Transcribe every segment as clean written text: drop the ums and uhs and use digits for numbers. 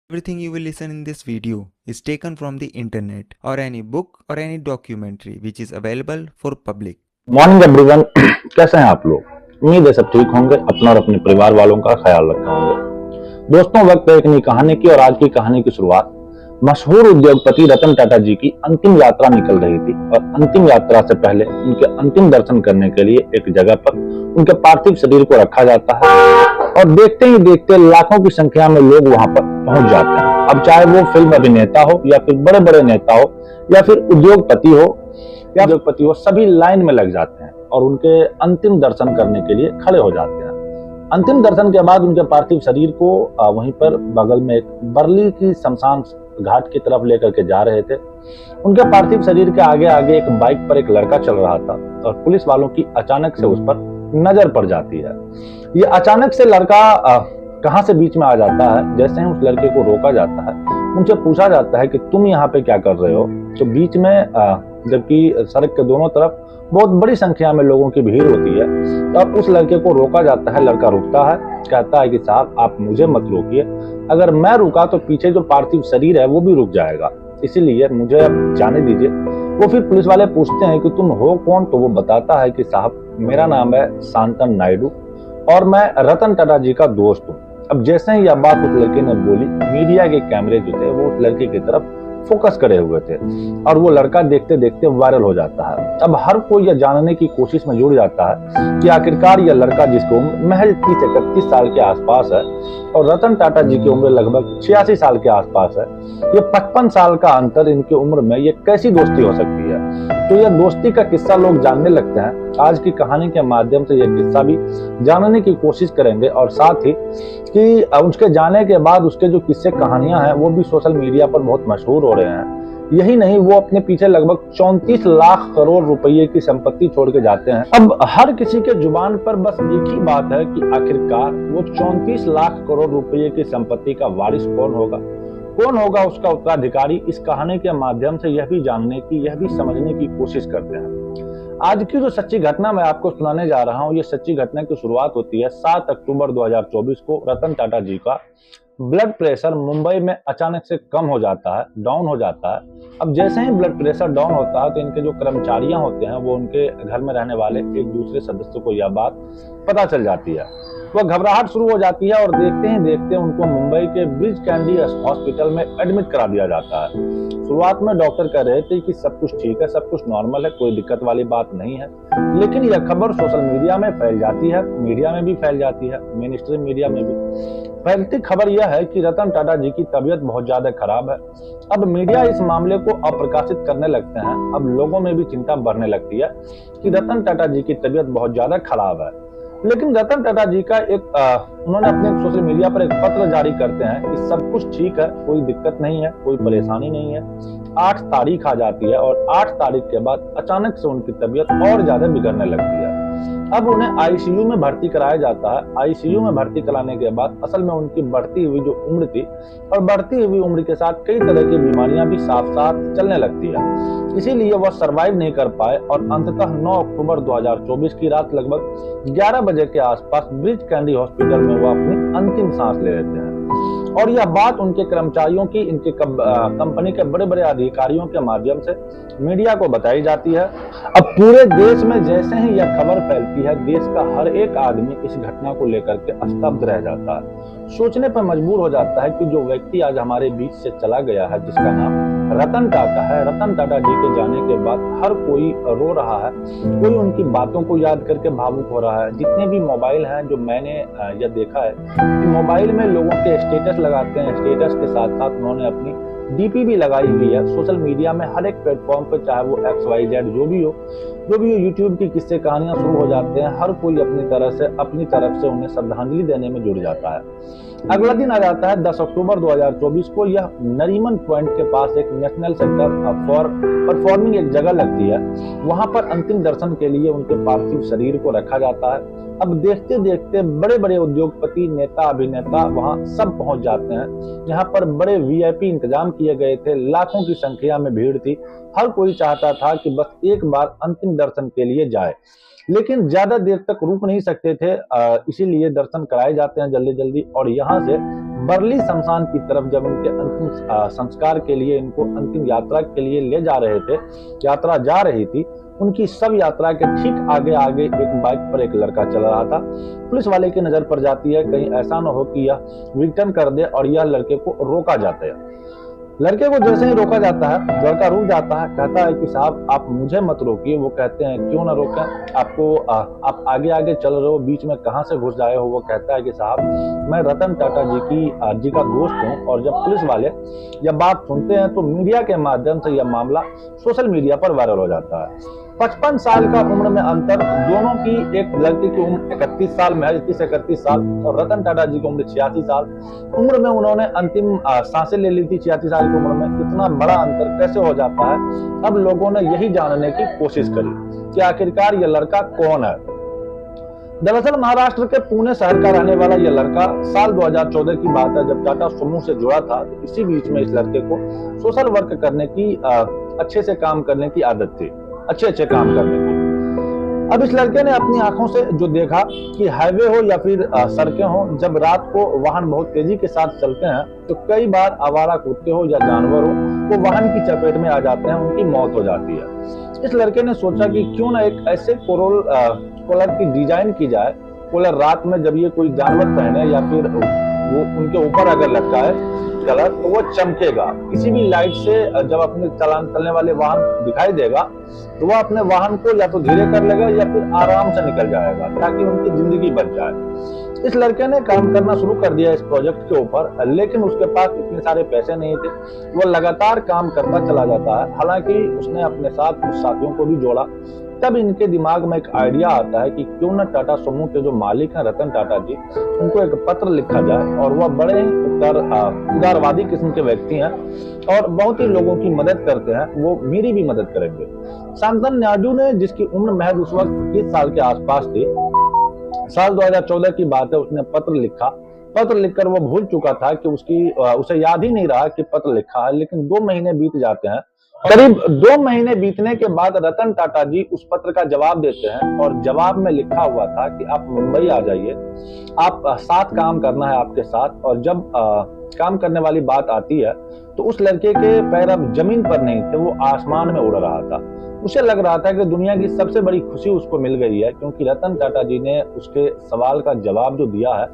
Everything you will listen in this video is taken from the internet or any book or any documentary which is available for public. Morning everyone. कैसे हैं आप लोग? उम्मीद है सब ठीक होंगे, अपना और अपने परिवार वालों का ख्याल रखते होंगे। दोस्तों, वक्त है एक नई कहानी की और आज की कहानी की शुरुआत मशहूर उद्योगपति रतन टाटा जी की अंतिम यात्रा निकल रही थी और अंतिम यात्रा से पहले उनके अंतिम दर्शन करने के लिए एक जगह पर उनके पार्थिव शरीर को रखा जाता है और देखते ही देखते लाखों की संख्या में लोग वहां पर पहुंच जाते हैं। अब चाहे वो फिल्म अभिनेता हो या फिर बड़े बड़े नेता हो या फिर उद्योगपति हो, सभी लाइन में लग जाते हैं और उनके अंतिम दर्शन करने के लिए खड़े हो जाते हैं। अंतिम दर्शन के बाद उनके पार्थिव शरीर को वहीं पर बगल में एक बरली की शमशान घाट की तरफ लेकर के जा रहे थे। उनके पार्थिव शरीर के आगे आगे एक बाइक पर एक लड़का चल रहा था और पुलिस वालों की अचानक से उस पर नजर पड़ जाती है। ये अचानक से लड़का कहां से बीच में आ जाता है। जैसे ही उस लड़के को रोका जाता है, उनसे पूछा जाता है कि तुम यहाँ पे क्या कर रहे हो। तो बीच में जबकि सड़क के दोनों तरफ बहुत बड़ी संख्या में लोगों की भीड़ होती है, तब उस लड़के को रोका जाता है। लड़का रुकता है, कहता है कि साहब आप मुझे मत रोकिए, अगर मैं रुका तो पीछे जो पार्थिव शरीर है वो भी रुक जाएगा, इसीलिए मुझे अब जाने दीजिए। वो फिर पुलिस वाले पूछते हैं कि तुम हो कौन। तो वो बताता है कि साहब मेरा नाम है शांतन नायडू और मैं रतन टाटा जी का दोस्त हूँ। अब जैसे ही यह बात उस लड़के ने बोली, मीडिया के कैमरे जो थे वो उस लड़के की तरफ फोकस करे हुए थे और वो लड़का देखते देखते वायरल हो जाता है। अब हर कोई यह जानने की कोशिश में जुड़ जाता है कि आखिरकार यह लड़का जिसकी उम्र महज 30-31 साल के आसपास है और रतन टाटा जी की उम्र लगभग 86 साल के आसपास है, ये 55 साल का अंतर इनकी उम्र में ये कैसी दोस्ती हो सकती है। तो यह दोस्ती का किस्सा लोग जानने लगते हैं। आज की कहानी के माध्यम से यह किस्सा भी जानने की कोशिश करेंगे और साथ ही कि उसके जाने के बाद उसके जो किस्से कहानियां हैं वो भी सोशल मीडिया पर बहुत मशहूर हो रहे हैं। यही नहीं, वो अपने पीछे लगभग 34 लाख करोड़ रुपए की संपत्ति छोड़ के जाते हैं। अब हर किसी के जुबान पर बस एक ही बात है कि आखिरकार वो 34 लाख करोड़ रुपए की संपत्ति का वारिस कौन होगा उसका उत्तराधिकारी। इस कहानी के माध्यम से यह भी जानने की, यह भी समझने की कोशिश करते हैं। आज की जो सच्ची घटना मैं आपको सुनाने जा रहा हूं, ये सच्ची घटना की शुरुआत होती है 7 अक्टूबर 2024 को। रतन टाटा जी का ब्लड प्रेशर मुंबई में अचानक से कम हो जाता है, डाउन हो जाता है। अब जैसे ही ब्लड प्रेशर डाउन होता है तो इनके जो कर्मचारियां होते हैं वो उनके घर में रहने वाले एक दूसरे सदस्य को यह बात पता चल जाती है। वह घबराहट शुरू हो जाती है और देखते ही देखते उनको मुंबई के ब्रिज कैंडी हॉस्पिटल में एडमिट करा दिया जाता है। शुरुआत में डॉक्टर कह रहे थे कि सब कुछ ठीक है, सब कुछ नॉर्मल है, कोई दिक्कत वाली बात नहीं है, लेकिन यह खबर सोशल मीडिया में फैल जाती है, मीडिया में भी फैल जाती है, मेन स्ट्रीम मीडिया में भी फैलती खबर यह है कि रतन टाटा जी की तबीयत बहुत ज्यादा खराब है। अब मीडिया इस मामले को अप्रकाशित करने लगते हैं। अब लोगों में भी चिंता बढ़ने लगती है कि रतन टाटा जी की तबीयत बहुत ज्यादा खराब है। लेकिन रतन टाटा जी का उन्होंने अपने सोशल मीडिया पर एक पत्र जारी करते हैं कि सब कुछ ठीक है, कोई दिक्कत नहीं है, कोई परेशानी नहीं है। 8 तारीख आ जाती है और 8 तारीख के बाद अचानक से उनकी तबीयत और ज्यादा बिगड़ने लगती है। अब उन्हें आईसीयू में भर्ती कराया जाता है। आईसीयू में भर्ती कराने के बाद असल में उनकी बढ़ती हुई जो उम्र थी और बढ़ती हुई उम्र के साथ कई तरह की बीमारियां भी साथ साथ चलने लगती है, इसीलिए वह सरवाइव नहीं कर पाए और अंततः 9 अक्टूबर 2024 की रात लगभग 11 बजे के आसपास ब्रिज कैंडी हॉस्पिटल में वह अपनी अंतिम सांस ले लेते हैं। और यह बात उनके कर्मचारियों की, इनके कंपनी के बड़े बड़े अधिकारियों के माध्यम से मीडिया को बताई जाती है। अब पूरे देश में जैसे ही यह खबर फैलती है, देश का हर एक आदमी इस घटना को लेकर के स्तब्ध रह जाता है, सोचने पर मजबूर हो जाता है कि जो व्यक्ति आज हमारे बीच से चला गया है, जिसका नाम रतन टाटा है, रतन टाटा जी के जाने के बाद हर कोई रो रहा है, कोई उनकी बातों को याद करके भावुक हो रहा है। जितने भी मोबाइल हैं, जो मैंने यह देखा है कि मोबाइल में लोगों के स्टेटस लगाते हैं, स्टेटस के साथ साथ उन्होंने अपनी डीपी भी लगाई हुई है सोशल मीडिया में। हर एक प्लेटफॉर्म पर, चाहे वो XYZ जो भी हो, यूट्यूब की किस्से कहानियां शुरू हो जाते हैं। हर कोई अपनी तरफ से उन्हें श्रद्धांजलि देने में जुड़ जाता है। अगला दिन आ जाता है 10 अक्टूबर 2024 को। यह नरीमन पॉइंट के पास एक नेशनल सेंटर फॉर परफॉर्मिंग एक जगह लगती है, वहां पर अंतिम दर्शन के लिए उनके पार्थिव शरीर को रखा जाता है। अब देखते देखते बड़े बड़े उद्योगपति, नेता, अभिनेता वहां सब पहुंच जाते हैं। यहाँ पर बड़े VIP इंतजाम किए गए थे, लाखों की संख्या में भीड़ थी। हर कोई चाहता था कि बस एक बार अंतिम दर्शन के लिए जाए, लेकिन ज्यादा देर तक रुक नहीं सकते थे, इसीलिए दर्शन कराए जाते हैं जल्दी जल्दी। और यहाँ से बरली शमशान की तरफ जब इनके अंतिम संस्कार के लिए, इनको अंतिम यात्रा के लिए ले जा रहे थे, यात्रा जा रही थी, उनकी सब यात्रा के ठीक आगे आगे एक बाइक पर एक लड़का चल रहा था। पुलिस वाले की नजर पड़ जाती है, कहीं ऐसा न हो कि यह रिटर्न कर दे और यह लड़के को रोका जाता है। लड़के को जैसे ही रोका जाता है, लड़का रुक जाता है, कहता है कि साहब आप मुझे मत रोकिए। वो कहते हैं क्यों ना रोकें, आप आगे आगे चल रहे हो, बीच में कहां से घुस जाए हो। वो कहता है कि साहब मैं रतन टाटा जी का दोस्त हूं। और जब पुलिस वाले यह बात सुनते हैं तो मीडिया के माध्यम से यह मामला सोशल मीडिया पर वायरल हो जाता है। 55 साल का उम्र में अंतर, दोनों की, एक लड़की की उम्र 31 साल में है, 31 साल, और रतन टाटा जी की उम्र 86 साल उम्र में उन्होंने अंतिम सांसें ले ली थी। 86 साल की उम्र में इतना बड़ा अंतर कैसे हो जाता है। अब लोगों ने यही जानने की कोशिश करी कि आखिरकार यह लड़का कौन है। दरअसल महाराष्ट्र के पुणे शहर का रहने वाला यह लड़का, साल 2014 की बात है, जब टाटा समूह से जुड़ा था। तो इसी बीच में इस लड़के को सोशल वर्क करने की, अच्छे से काम करने की आदत थी, अच्छे काम करने की। अब इस लड़के ने अपनी आंखों से जो देखा कि हाईवे हो या फिर सड़कें हो, जब रात को वाहन बहुत तेजी के साथ चलते हैं तो कई बार आवारा कुत्ते हो या जानवर हो, वो वाहन की चपेट में आ जाते हैं, उनकी मौत हो जाती है। इस लड़के ने सोचा कि क्यों ना एक ऐसे कॉलर की डिजाइन की जाए, कॉलर रात में जब ये कोई जानवर पहने या फिर वो उनके ऊपर अगर लटका है कलर, तो वो चमकेगा। किसी भी लाइट से जब अपने चलने वाले वाहन दिखाई देगा तो वह अपने वाहन को या तो धीरे कर लेगा या फिर आराम से निकल जाएगा, ताकि उनकी जिंदगी बच जाए। इस लड़के ने काम करना शुरू कर दिया इस प्रोजेक्ट के ऊपर, लेकिन उसके पास इतने सारे पैसे नहीं थे। वो लगातार काम करता चला जाता है। हालांकि उसने अपने साथ कुछ साथियों को भी जोड़ा। तब इनके दिमाग में एक आइडिया आता है कि क्यों न टाटा समूह के जो मालिक हैं रतन टाटा जी, उनको एक पत्र लिखा जाए। और वह बड़े ही उदारवादी किस्म के व्यक्ति हैं और बहुत ही लोगों की मदद करते हैं, वो मेरी भी मदद करेंगे। शांतनु नायडू ने, जिसकी उम्र महज उस वक्त 30 साल के आसपास थी, साल 2014 की बात है, उसने पत्र लिखा। पत्र लिखकर वो भूल चुका था कि उसे याद ही नहीं रहा कि पत्र लिखा है। लेकिन 2 महीने बीत जाते हैं। करीब 2 महीने बीतने के बाद रतन टाटा जी उस पत्र का जवाब देते हैं और जवाब में लिखा हुआ था कि आप मुंबई आ जाइए, आप साथ काम करना है आपके साथ। और जब काम करने वाली बात आती है तो उस लड़के के पैर अब जमीन पर नहीं थे, वो आसमान में उड़ रहा था। उसे लग रहा था कि दुनिया की सबसे बड़ी खुशी उसको मिल गई है, क्योंकि रतन टाटा जी ने उसके सवाल का जवाब जो दिया है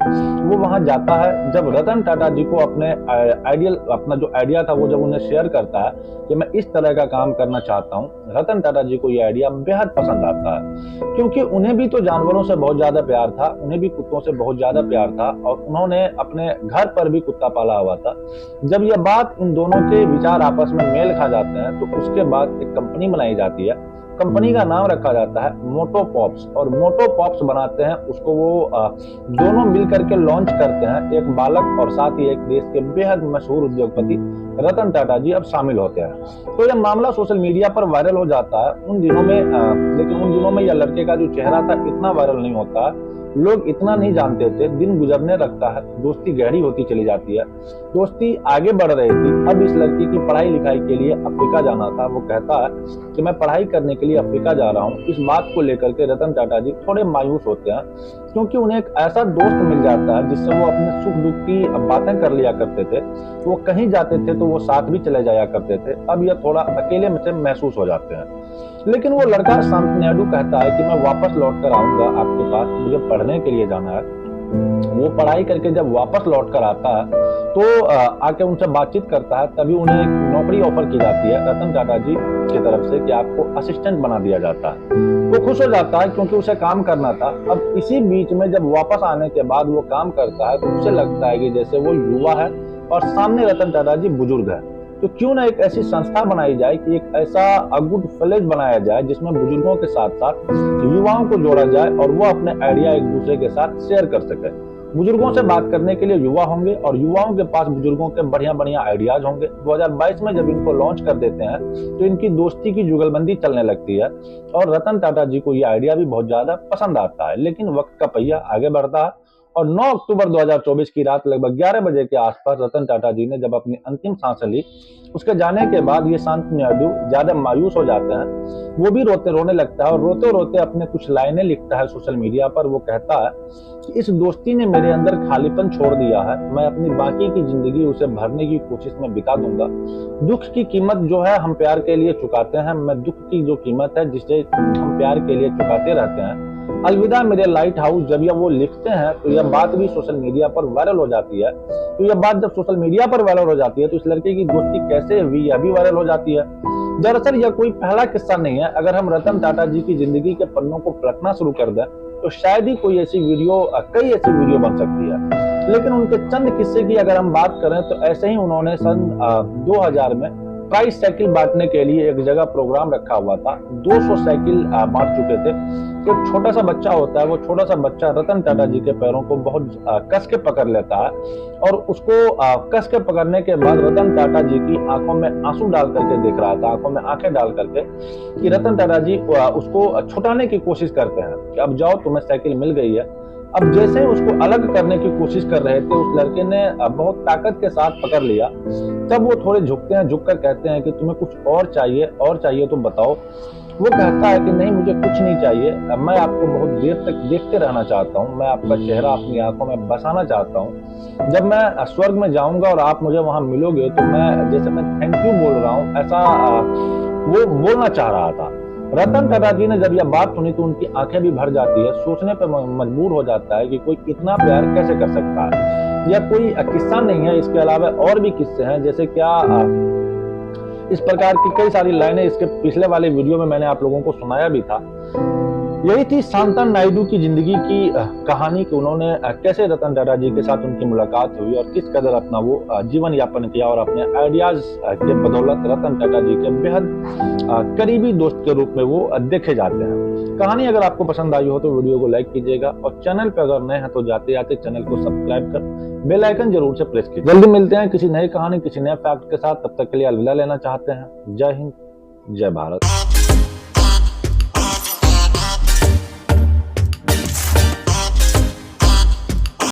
वो वहां जाता है। जब रतन टाटा जी को अपना जो आइडिया था वो जब उन्हें शेयर करता है कि मैं इस तरह का काम करना चाहता हूँ, रतन टाटा जी को ये आइडिया बेहद पसंद आता है, क्योंकि उन्हें भी तो जानवरों से बहुत ज्यादा प्यार था, उन्हें भी कुत्तों से बहुत ज्यादा प्यार था और उन्होंने अपने घर पर भी कुत्ता पाला हुआ था। जब यह बात, इन दोनों के विचार आपस में मेल खा जाते हैं तो उसके बाद एक कंपनी बनाई जाती है। कंपनी का नाम रखा जाता है मोटो पॉप्स, और मोटो पॉप्स बनाते हैं उसको वो दोनों मिलकर के लॉन्च करते हैं। एक बालक और साथ ही एक देश के बेहद मशहूर उद्योगपति रतन टाटा जी अब शामिल होते हैं। तो यह मामला सोशल मीडिया पर वायरल हो जाता है उन दिनों में। लेकिन उन दिनों में यह लड़के का जो चेहरा था इतना वायरल नहीं होता, लोग इतना नहीं जानते थे। दिन गुजरने लगता है, दोस्ती गहरी होती चली जाती है, दोस्ती आगे बढ़ रही थी। अब इस लड़की की पढ़ाई लिखाई के लिए अफ्रीका जाना था। वो कहता है कि मैं पढ़ाई करने के लिए अफ्रीका जा रहा हूँ। इस बात को लेकर के रतन टाटा जी थोड़े मायूस होते हैं, क्योंकि उन्हें एक ऐसा दोस्त मिल जाता है जिससे वो अपने सुख दुख की बातें कर लिया करते थे। वो कहीं जाते थे तो वो साथ भी चले जाया करते थे। अब यह थोड़ा अकेले में महसूस हो जाते हैं। लेकिन वो लड़का शांतनु नायडू कहता है कि मैं वापस लौट कर आऊंगा आपके पास, मुझे पढ़ने के लिए जाना है। वो पढ़ाई करके जब वापस लौट कर आता है तो आके उनसे बातचीत करता है। तभी उन्हें एक नौकरी ऑफर की जाती है रतन टाटा जी की तरफ से कि आपको असिस्टेंट बना दिया जाता है। वो खुश हो जाता है क्योंकि उसे काम करना था। अब इसी बीच में जब वापस आने के बाद वो काम करता है तो उसे लगता है कि जैसे वो युवा है और सामने रतन टाटा जी बुजुर्ग है। तो क्यों ना एक ऐसी संस्था बनाई जाए कि एक ऐसा गुड विलेज बनाया जाए जिसमें बुजुर्गों के साथ साथ युवाओं को जोड़ा जाए और वो अपने आइडिया एक दूसरे के साथ शेयर कर सके। बुजुर्गों से बात करने के लिए युवा होंगे और युवाओं के पास बुजुर्गों के बढ़िया बढ़िया आइडियाज होंगे। 2022 में जब इनको लॉन्च कर देते हैं तो इनकी दोस्ती की जुगलबंदी चलने लगती है और रतन टाटा जी को ये आइडिया भी बहुत ज्यादा पसंद आता है। लेकिन वक्त का पहिया आगे बढ़ता है और 9 अक्टूबर 2024 की रात लगभग 11 बजे के आसपास रतन टाटा जी ने जब अपनी अंतिम सांसें ली, उसके जाने के बाद ये शांतनु नायडू ज्यादा मायूस हो जाते हैं। वो भी रोने लगता है और रोते रोते अपने कुछ लाइनें लिखता है सोशल मीडिया पर। वो कहता है कि इस दोस्ती ने मेरे अंदर खालीपन छोड़ दिया है, मैं अपनी बाकी की जिंदगी उसे भरने की कोशिश में बिता दूंगा। दुख की कीमत जो है हम प्यार के लिए चुकाते हैं, मैं दुख की जो कीमत है जिसे हम प्यार के लिए चुकाते रहते हैं। अलविदा मेरे लाइट हाउस। जब ये वो लिखते हैं तो यह बात भी सोशल मीडिया पर वायरल हो जाती है। तो यह बात जब सोशल मीडिया पर वायरल हो जाती है तो इस लड़के की दोस्ती कैसे हुई यह भी वायरल हो जाती है। दरअसल यह कोई पहला किस्सा नहीं है। अगर हम रतन टाटा जी की जिंदगी के पन्नों को पलटना शुरू कर दें तो शायद ही कई ऐसी वीडियो बन सकती है। लेकिन उनके चंद किस्से की अगर हम बात करें तो ऐसे ही उन्होंने सन 2000 में प्राइस साइकिल बांटने के लिए एक जगह प्रोग्राम रखा हुआ था। 200 साइकिल बांट चुके थे। एक छोटा सा बच्चा होता है, वो छोटा सा बच्चा रतन टाटा जी के पैरों को बहुत कस के पकड़ लेता है और उसको कस के पकड़ने के बाद रतन टाटा जी की आंखों में आंसू डाल करके देख रहा था, आंखों में आंखें डाल करके, कि रतन टाटा जी उसको छुटाने की कोशिश करते हैं कि अब जाओ तुम्हें साइकिल मिल गई है। अब जैसे ही उसको अलग करने की कोशिश कर रहे थे, उस लड़के ने बहुत ताकत के साथ पकड़ लिया। तब वो थोड़े झुकते हैं, झुककर कहते हैं कि तुम्हें कुछ और चाहिए तो बताओ। वो कहता है कि नहीं, मुझे कुछ नहीं चाहिए, मैं आपको बहुत देर तक देखते रहना चाहता हूँ, मैं आपका चेहरा अपनी आंखों में बसाना चाहता हूँ। जब मैं स्वर्ग में जाऊंगा और आप मुझे वहां मिलोगे तो मैं थैंक यू बोल रहा हूँ, ऐसा वो बोलना चाह रहा था। रतन टाटा जी ने जब यह बात सुनी तो उनकी आंखें भी भर जाती है, सोचने पर मजबूर हो जाता है कि कोई इतना प्यार कैसे कर सकता है। यह कोई किस्सा नहीं है, इसके अलावा और भी किस्से हैं। जैसे क्या इस प्रकार की कई सारी लाइनें इसके पिछले वाले वीडियो में मैंने आप लोगों को सुनाया भी था। यही थी शांतनु नायडू की जिंदगी की कहानी कि उन्होंने कैसे रतन टाटा जी के साथ उनकी मुलाकात हुई और किस कदर अपना वो जीवन यापन किया और अपने आइडियाज के बदौलत रतन टाटा जी के बेहद करीबी दोस्त के रूप में वो देखे जाते हैं। कहानी अगर आपको पसंद आई हो तो वीडियो को लाइक कीजिएगा और चैनल पर अगर नए हैं तो जाते जाते चैनल को सब्सक्राइब कर बेल आइकन जरूर से प्रेस कीजिए। जल्दी मिलते हैं किसी नई कहानी, किसी नए फैक्ट के साथ। तब तक के लिए अलविदा लेना चाहते हैं। जय हिंद, जय भारत।